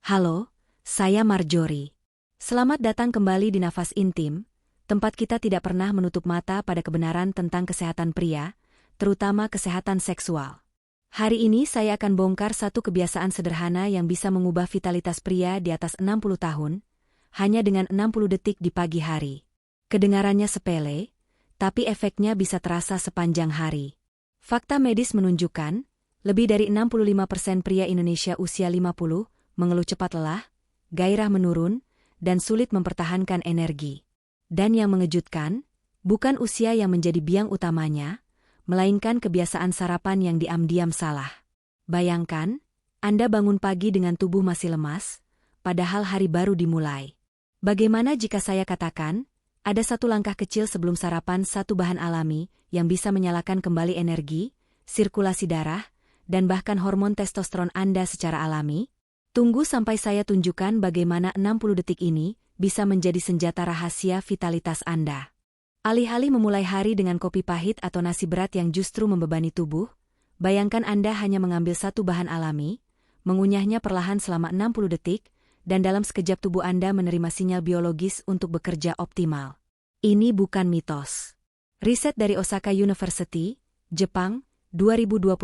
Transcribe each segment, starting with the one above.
Halo, saya Marjorie. Selamat datang kembali di Nafas Intim, tempat kita tidak pernah menutup mata pada kebenaran tentang kesehatan pria, terutama kesehatan seksual. Hari ini saya akan bongkar satu kebiasaan sederhana yang bisa mengubah vitalitas pria di atas 60 tahun, hanya dengan 60 detik di pagi hari. Kedengarannya sepele, tapi efeknya bisa terasa sepanjang hari. Fakta medis menunjukkan, lebih dari 65% pria Indonesia usia 50 mengeluh cepat lelah, gairah menurun, dan sulit mempertahankan energi. Dan yang mengejutkan, bukan usia yang menjadi biang utamanya, melainkan kebiasaan sarapan yang diam-diam salah. Bayangkan, Anda bangun pagi dengan tubuh masih lemas, padahal hari baru dimulai. Bagaimana jika saya katakan, ada satu langkah kecil sebelum sarapan, satu bahan alami yang bisa menyalakan kembali energi, sirkulasi darah, dan bahkan hormon testosteron Anda secara alami? Tunggu sampai saya tunjukkan bagaimana 60 detik ini bisa menjadi senjata rahasia vitalitas Anda. Alih-alih memulai hari dengan kopi pahit atau nasi berat yang justru membebani tubuh, bayangkan Anda hanya mengambil satu bahan alami, mengunyahnya perlahan selama 60 detik, dan dalam sekejap tubuh Anda menerima sinyal biologis untuk bekerja optimal. Ini bukan mitos. Riset dari Osaka University, Jepang, 2021,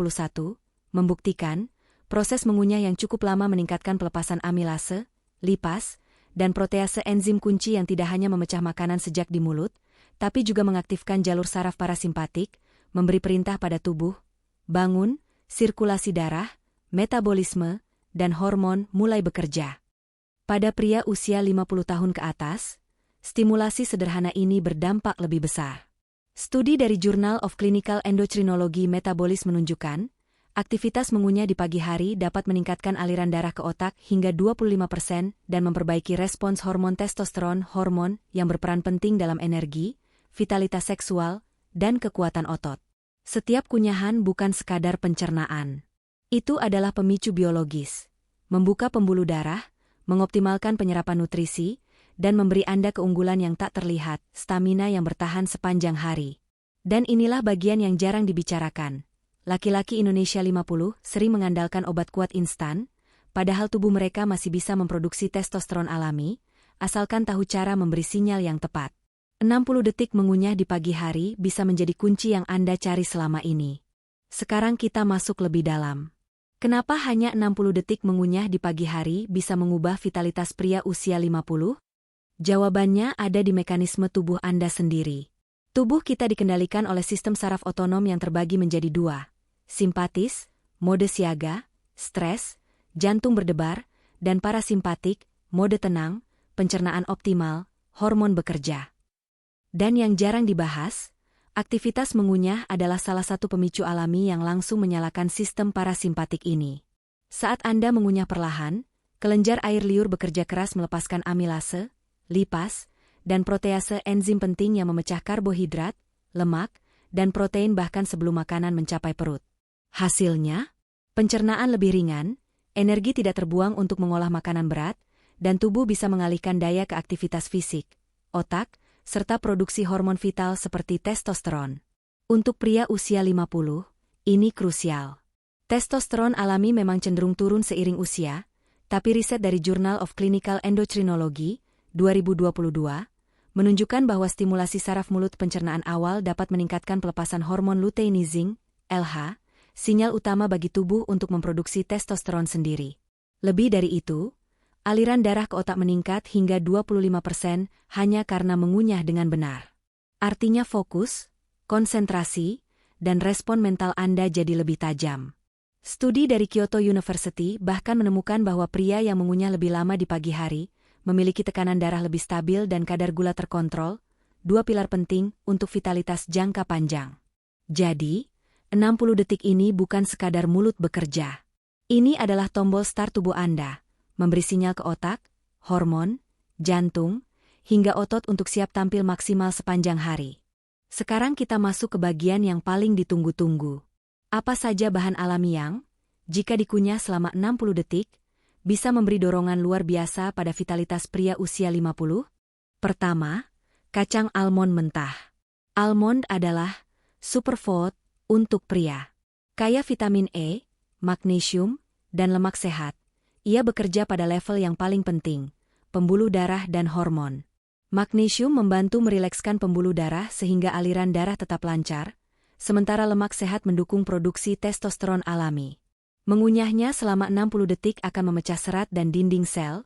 membuktikan proses mengunyah yang cukup lama meningkatkan pelepasan amilase, lipas, dan protease enzim kunci yang tidak hanya memecah makanan sejak di mulut, tapi juga mengaktifkan jalur saraf parasimpatik, memberi perintah pada tubuh, bangun, sirkulasi darah, metabolisme, dan hormon mulai bekerja. Pada pria usia 50 tahun ke atas, stimulasi sederhana ini berdampak lebih besar. Studi dari Journal of Clinical Endocrinology Metabolism menunjukkan, aktivitas mengunyah di pagi hari dapat meningkatkan aliran darah ke otak hingga 25% dan memperbaiki respons hormon testosteron, hormon yang berperan penting dalam energi, vitalitas seksual, dan kekuatan otot. Setiap kunyahan bukan sekadar pencernaan. Itu adalah pemicu biologis, membuka pembuluh darah, mengoptimalkan penyerapan nutrisi, dan memberi Anda keunggulan yang tak terlihat, stamina yang bertahan sepanjang hari. Dan inilah bagian yang jarang dibicarakan. Laki-laki Indonesia 50 sering mengandalkan obat kuat instan, padahal tubuh mereka masih bisa memproduksi testosteron alami, asalkan tahu cara memberi sinyal yang tepat. 60 detik mengunyah di pagi hari bisa menjadi kunci yang Anda cari selama ini. Sekarang kita masuk lebih dalam. Kenapa hanya 60 detik mengunyah di pagi hari bisa mengubah vitalitas pria usia 50? Jawabannya ada di mekanisme tubuh Anda sendiri. Tubuh kita dikendalikan oleh sistem saraf otonom yang terbagi menjadi dua. Simpatis, mode siaga, stres, jantung berdebar, dan parasimpatik, mode tenang, pencernaan optimal, hormon bekerja. Dan yang jarang dibahas, aktivitas mengunyah adalah salah satu pemicu alami yang langsung menyalakan sistem parasimpatik ini. Saat Anda mengunyah perlahan, kelenjar air liur bekerja keras melepaskan amilase, lipas, dan protease enzim penting yang memecah karbohidrat, lemak, dan protein bahkan sebelum makanan mencapai perut. Hasilnya, pencernaan lebih ringan, energi tidak terbuang untuk mengolah makanan berat, dan tubuh bisa mengalihkan daya ke aktivitas fisik, otak, serta produksi hormon vital seperti testosteron. Untuk pria usia 50, ini krusial. Testosteron alami memang cenderung turun seiring usia, tapi riset dari Journal of Clinical Endocrinology, 2022, menunjukkan bahwa stimulasi saraf mulut pencernaan awal dapat meningkatkan pelepasan hormon luteinizing, LH, sinyal utama bagi tubuh untuk memproduksi testosteron sendiri. Lebih dari itu, aliran darah ke otak meningkat hingga 25% hanya karena mengunyah dengan benar. Artinya fokus, konsentrasi, dan respon mental Anda jadi lebih tajam. Studi dari Kyoto University bahkan menemukan bahwa pria yang mengunyah lebih lama di pagi hari memiliki tekanan darah lebih stabil dan kadar gula terkontrol, dua pilar penting untuk vitalitas jangka panjang. Jadi, 60 detik ini bukan sekadar mulut bekerja. Ini adalah tombol start tubuh Anda, memberi sinyal ke otak, hormon, jantung, hingga otot untuk siap tampil maksimal sepanjang hari. Sekarang kita masuk ke bagian yang paling ditunggu-tunggu. Apa saja bahan alami yang, jika dikunyah selama 60 detik, bisa memberi dorongan luar biasa pada vitalitas pria usia 50? Pertama, kacang almond mentah. Almond adalah superfood untuk pria. Kaya vitamin E, magnesium, dan lemak sehat. Ia bekerja pada level yang paling penting, pembuluh darah dan hormon. Magnesium membantu merilekskan pembuluh darah sehingga aliran darah tetap lancar, sementara lemak sehat mendukung produksi testosteron alami. Mengunyahnya selama 60 detik akan memecah serat dan dinding sel,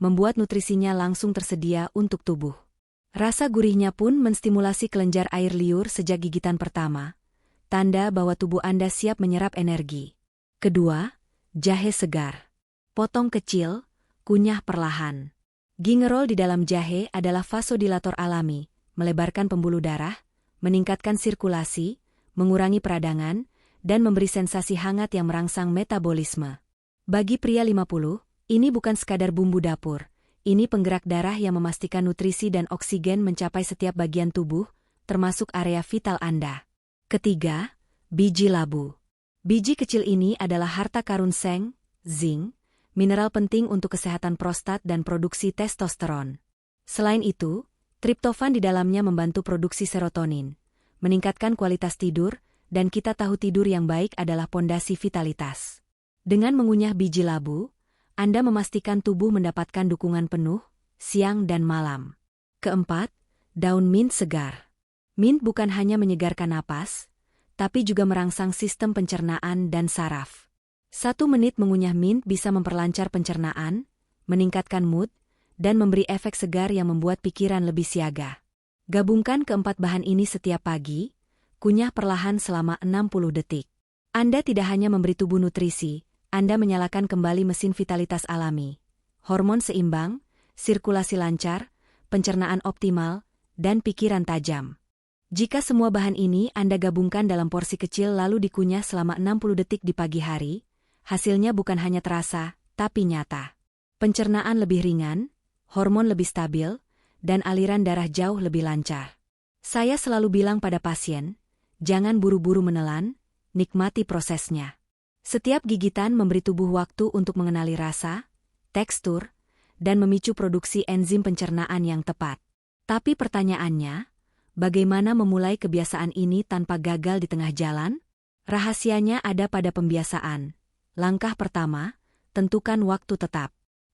membuat nutrisinya langsung tersedia untuk tubuh. Rasa gurihnya pun menstimulasi kelenjar air liur sejak gigitan pertama, tanda bahwa tubuh Anda siap menyerap energi. Kedua, jahe segar. Potong kecil, kunyah perlahan. Gingerol di dalam jahe adalah vasodilator alami, melebarkan pembuluh darah, meningkatkan sirkulasi, mengurangi peradangan, dan memberi sensasi hangat yang merangsang metabolisme. Bagi pria 50, ini bukan sekadar bumbu dapur, ini penggerak darah yang memastikan nutrisi dan oksigen mencapai setiap bagian tubuh, termasuk area vital Anda. Ketiga, biji labu. Biji kecil ini adalah harta karun seng, zinc, mineral penting untuk kesehatan prostat dan produksi testosteron. Selain itu, triptofan di dalamnya membantu produksi serotonin, meningkatkan kualitas tidur, dan kita tahu tidur yang baik adalah pondasi vitalitas. Dengan mengunyah biji labu, Anda memastikan tubuh mendapatkan dukungan penuh, siang dan malam. Keempat, daun mint segar. Mint bukan hanya menyegarkan napas, tapi juga merangsang sistem pencernaan dan saraf. 1 menit mengunyah mint bisa memperlancar pencernaan, meningkatkan mood, dan memberi efek segar yang membuat pikiran lebih siaga. Gabungkan keempat bahan ini setiap pagi, kunyah perlahan selama 60 detik. Anda tidak hanya memberi tubuh nutrisi, Anda menyalakan kembali mesin vitalitas alami. Hormon seimbang, sirkulasi lancar, pencernaan optimal, dan pikiran tajam. Jika semua bahan ini Anda gabungkan dalam porsi kecil lalu dikunyah selama 60 detik di pagi hari, hasilnya bukan hanya terasa, tapi nyata. Pencernaan lebih ringan, hormon lebih stabil, dan aliran darah jauh lebih lancar. Saya selalu bilang pada pasien, jangan buru-buru menelan, nikmati prosesnya. Setiap gigitan memberi tubuh waktu untuk mengenali rasa, tekstur, dan memicu produksi enzim pencernaan yang tepat. Tapi pertanyaannya, bagaimana memulai kebiasaan ini tanpa gagal di tengah jalan? Rahasianya ada pada pembiasaan. Langkah pertama, tentukan waktu tetap.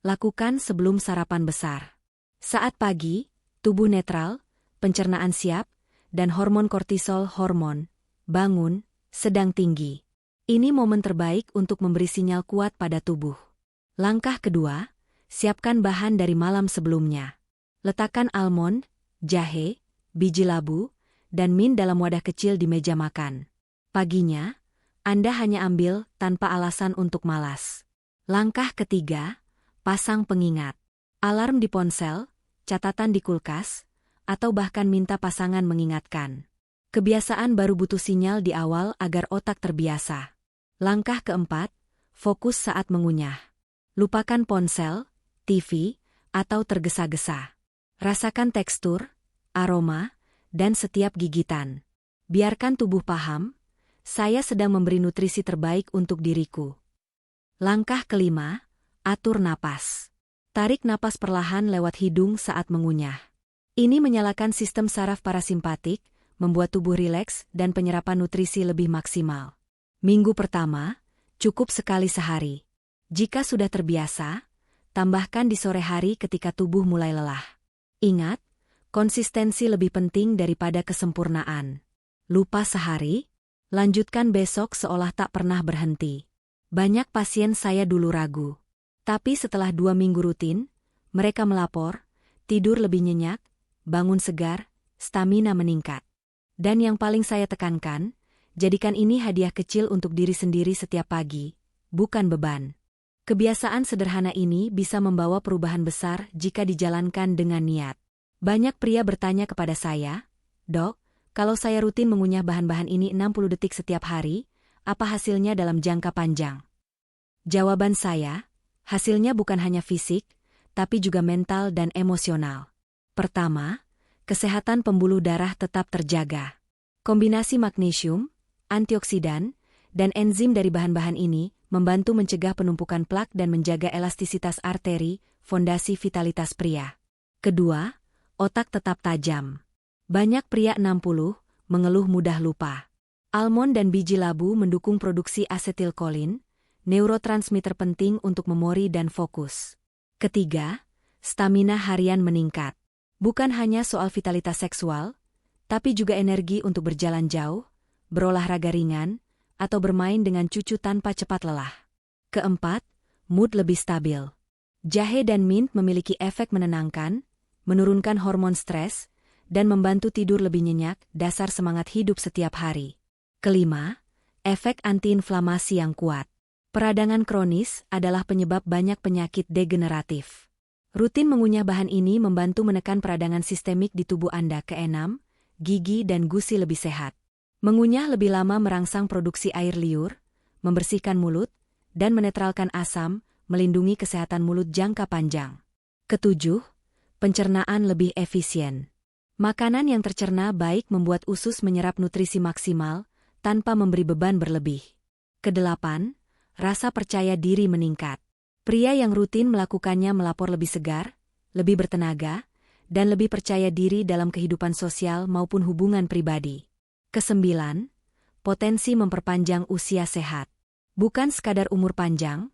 Lakukan sebelum sarapan besar. Saat pagi, tubuh netral, pencernaan siap, dan hormon kortisol bangun, sedang tinggi. Ini momen terbaik untuk memberi sinyal kuat pada tubuh. Langkah kedua, siapkan bahan dari malam sebelumnya. Letakkan almond, jahe, biji labu, dan mint dalam wadah kecil di meja makan. Paginya, Anda hanya ambil tanpa alasan untuk malas. Langkah ketiga, pasang pengingat. Alarm di ponsel, catatan di kulkas, atau bahkan minta pasangan mengingatkan. Kebiasaan baru butuh sinyal di awal agar otak terbiasa. Langkah keempat, fokus saat mengunyah. Lupakan ponsel, TV, atau tergesa-gesa. Rasakan tekstur, aroma, dan setiap gigitan. Biarkan tubuh paham, saya sedang memberi nutrisi terbaik untuk diriku. Langkah kelima, atur napas. Tarik napas perlahan lewat hidung saat mengunyah. Ini menyalakan sistem saraf parasimpatik, membuat tubuh rileks dan penyerapan nutrisi lebih maksimal. Minggu pertama, cukup sekali sehari. Jika sudah terbiasa, tambahkan di sore hari ketika tubuh mulai lelah. Ingat, konsistensi lebih penting daripada kesempurnaan. Lupa sehari? Lanjutkan besok seolah tak pernah berhenti. Banyak pasien saya dulu ragu. Tapi setelah 2 minggu rutin, mereka melapor, tidur lebih nyenyak, bangun segar, stamina meningkat. Dan yang paling saya tekankan, jadikan ini hadiah kecil untuk diri sendiri setiap pagi, bukan beban. Kebiasaan sederhana ini bisa membawa perubahan besar jika dijalankan dengan niat. Banyak pria bertanya kepada saya, "Dok, kalau saya rutin mengunyah bahan-bahan ini 60 detik setiap hari, apa hasilnya dalam jangka panjang?" Jawaban saya, hasilnya bukan hanya fisik, tapi juga mental dan emosional. Pertama, kesehatan pembuluh darah tetap terjaga. Kombinasi magnesium, antioksidan, dan enzim dari bahan-bahan ini membantu mencegah penumpukan plak dan menjaga elastisitas arteri, fondasi vitalitas pria. Kedua, otak tetap tajam. Banyak pria 60 mengeluh mudah lupa. Almond dan biji labu mendukung produksi asetilkolin, neurotransmitter penting untuk memori dan fokus. Ketiga, stamina harian meningkat. Bukan hanya soal vitalitas seksual, tapi juga energi untuk berjalan jauh, berolahraga ringan, atau bermain dengan cucu tanpa cepat lelah. Keempat, mood lebih stabil. Jahe dan mint memiliki efek menenangkan, menurunkan hormon stres, dan membantu tidur lebih nyenyak, dasar semangat hidup setiap hari. Kelima, efek antiinflamasi yang kuat. Peradangan kronis adalah penyebab banyak penyakit degeneratif. Rutin mengunyah bahan ini membantu menekan peradangan sistemik di tubuh Anda. Keenam, gigi dan gusi lebih sehat. Mengunyah lebih lama merangsang produksi air liur, membersihkan mulut, dan menetralkan asam, melindungi kesehatan mulut jangka panjang. Ketujuh, pencernaan lebih efisien. Makanan yang tercerna baik membuat usus menyerap nutrisi maksimal, tanpa memberi beban berlebih. Kedelapan, rasa percaya diri meningkat. Pria yang rutin melakukannya melapor lebih segar, lebih bertenaga, dan lebih percaya diri dalam kehidupan sosial maupun hubungan pribadi. Kesembilan, potensi memperpanjang usia sehat. Bukan sekadar umur panjang,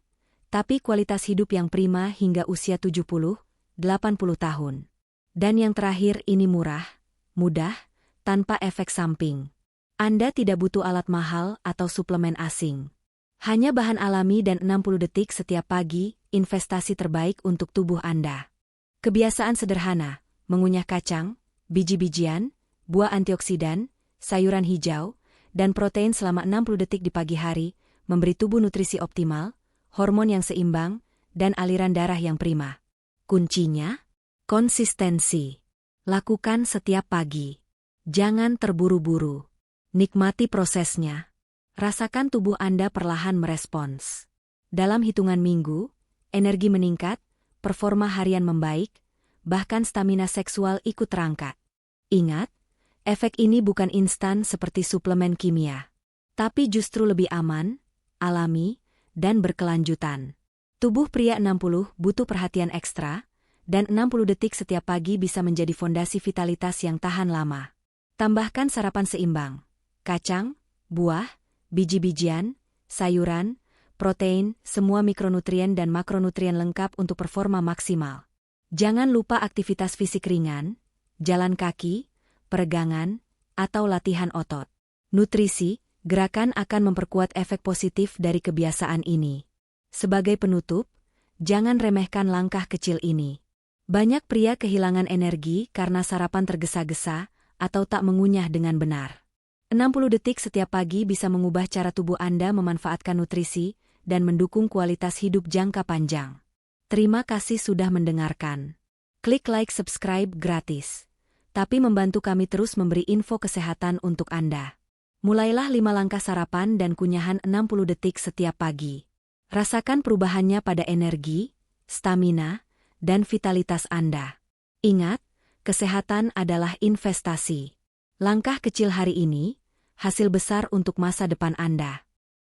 tapi kualitas hidup yang prima hingga usia 70-80 tahun. Dan yang terakhir ini murah, mudah, tanpa efek samping. Anda tidak butuh alat mahal atau suplemen asing. Hanya bahan alami dan 60 detik setiap pagi, investasi terbaik untuk tubuh Anda. Kebiasaan sederhana, mengunyah kacang, biji-bijian, buah antioksidan, sayuran hijau, dan protein selama 60 detik di pagi hari, memberi tubuh nutrisi optimal, hormon yang seimbang, dan aliran darah yang prima. Kuncinya? Konsistensi. Lakukan setiap pagi. Jangan terburu-buru. Nikmati prosesnya. Rasakan tubuh Anda perlahan merespons. Dalam hitungan minggu, energi meningkat, performa harian membaik, bahkan stamina seksual ikut terangkat. Ingat, efek ini bukan instan seperti suplemen kimia, tapi justru lebih aman, alami, dan berkelanjutan. Tubuh pria 60 butuh perhatian ekstra, dan 60 detik setiap pagi bisa menjadi fondasi vitalitas yang tahan lama. Tambahkan sarapan seimbang, kacang, buah, biji-bijian, sayuran, protein, semua mikronutrien dan makronutrien lengkap untuk performa maksimal. Jangan lupa aktivitas fisik ringan, jalan kaki, peregangan, atau latihan otot. Nutrisi, gerakan akan memperkuat efek positif dari kebiasaan ini. Sebagai penutup, jangan remehkan langkah kecil ini. Banyak pria kehilangan energi karena sarapan tergesa-gesa atau tak mengunyah dengan benar. 60 detik setiap pagi bisa mengubah cara tubuh Anda memanfaatkan nutrisi dan mendukung kualitas hidup jangka panjang. Terima kasih sudah mendengarkan. Klik like subscribe gratis. Tapi membantu kami terus memberi info kesehatan untuk Anda. Mulailah 5 langkah sarapan dan kunyahan 60 detik setiap pagi. Rasakan perubahannya pada energi, stamina, dan vitalitas Anda. Ingat, kesehatan adalah investasi. Langkah kecil hari ini, hasil besar untuk masa depan Anda.